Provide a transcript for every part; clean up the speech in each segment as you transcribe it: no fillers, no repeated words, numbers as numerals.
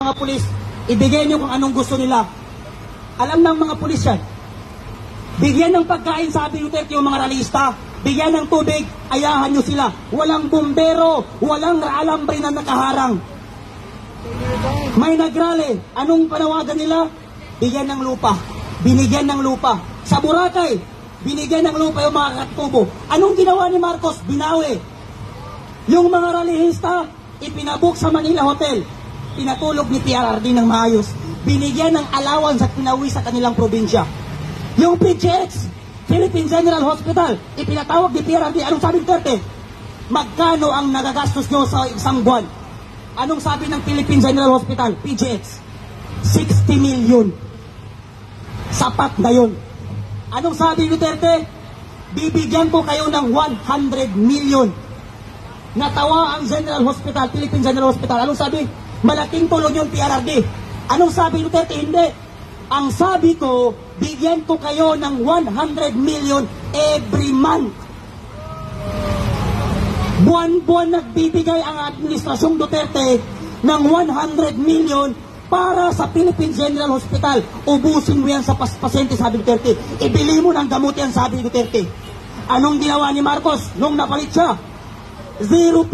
mga pulis, ibigay nyo kung anong gusto nila. Alam ng mga pulis yan. Bigyan ng pagkain, sabi Duterte, yung mga ralista. Bigyan ng tubig, ayahan nyo sila. Walang bumbero, walang alambre na nakaharang. May nagrally. Anong panawagan nila? Bigyan ng lupa. Binigyan ng lupa. Sa Boracay, binigyan ng lupa yung mga katubo. Anong ginawa ni Marcos? Binawi. Yung mga rallyista, ipinabook sa Manila Hotel. Pinatulog ni PRRD ng maayos. Binigyan ng allowance at pinawi sa kanilang probinsya. Yung PGX, Philippine General Hospital, ipinatawag ni PRRD. Anong sabi ng Duterte? Magkano ang nagagastos nyo sa isang buwan? Anong sabi ng Philippine General Hospital, PGX? 60 million. Sapat na yun. Anong sabi ni Duterte? Bibigyan ko kayo ng 100 million. Natawa ang General Hospital, Philippine General Hospital. Anong sabi? Malaking tulong yung PRRD. Anong sabi ni Duterte? Hindi. Ang sabi ko, bigyan ko kayo ng 100 million every month. Buwan-buwan nagbibigay ang administrasyong Duterte ng 100 million para sa Philippine General Hospital. Ubusin mo yan sa pasyente, sabi ni Duterte. Ibili mo ng gamot yan, sabi ni Duterte. Anong ginawa ni Marcos nung napalit siya? 0%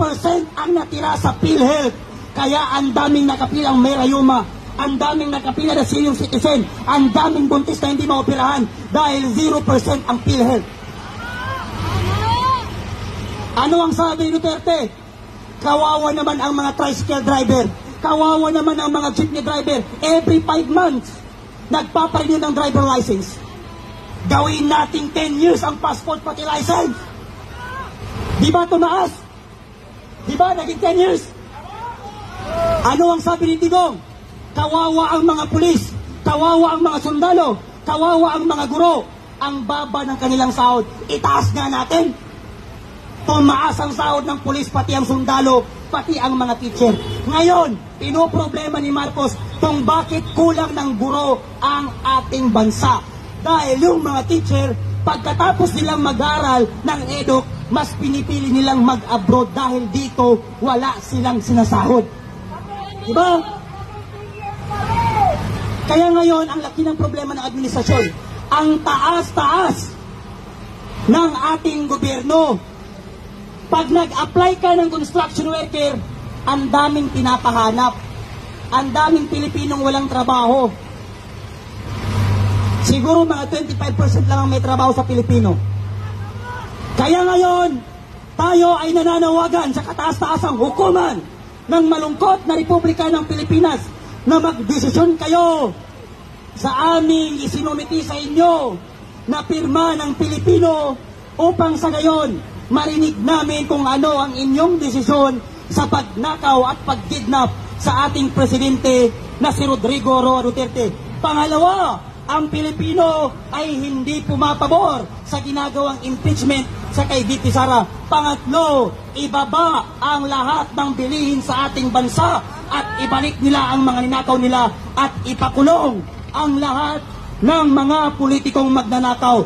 ang natira sa PhilHealth. Kaya ang daming nakapilang may rayuma, ang daming nakapila na senior citizen, ang daming buntis na hindi maoperahan dahil 0% ang PhilHealth. Ano ang sabi ni Duterte? Kawawa naman ang mga tricycle driver, kawawa naman ang mga jeepney driver. Every 5 months, nagpaparenew ng driver license. Gawin nating 10 years ang passport pati license. Di ba tumaas? Di ba naging 10 years? Ano ang sabi ni Digong? Kawawa ang mga pulis, kawawa ang mga sundalo, kawawa ang mga guro. Ang baba ng kanilang sahod, itaas nga natin. Tumaas ang sahod ng pulis, pati ang sundalo, pati ang mga teacher. Ngayon, pinoproblema ni Marcos kung bakit kulang ng guro ang ating bansa. Dahil yung mga teacher, pagkatapos nilang mag-aral ng eduk, mas pinipili nilang mag-abroad dahil dito wala silang sinasahod. Diba? Kaya ngayon, ang laki ng problema ng administrasyon. Ang taas-taas ng ating gobyerno. Pag nag-apply ka ng construction worker, ang daming pinapahanap. Ang daming Pilipinong walang trabaho. Siguro mga 25% lang ang may trabaho sa Pilipino. Kaya ngayon, tayo ay nananawagan sa kataas-taasang hukuman ng malungkot na Republika ng Pilipinas na magdesisyon kayo sa aming isinumiti sa inyo na pirma ng Pilipino upang sa gayon marinig namin kung ano ang inyong desisyon sa pagnakaw at pagkidnap sa ating presidente na si Rodrigo Roa Duterte. Pangalawa, ang Pilipino ay hindi pumapabor sa ginagawang impeachment sa kay VP Sara. Pangatlo, ibaba ang lahat ng bilihin sa ating bansa at ibalik nila ang mga ninakaw nila at ipakulong ang lahat ng mga politikong magnanakaw.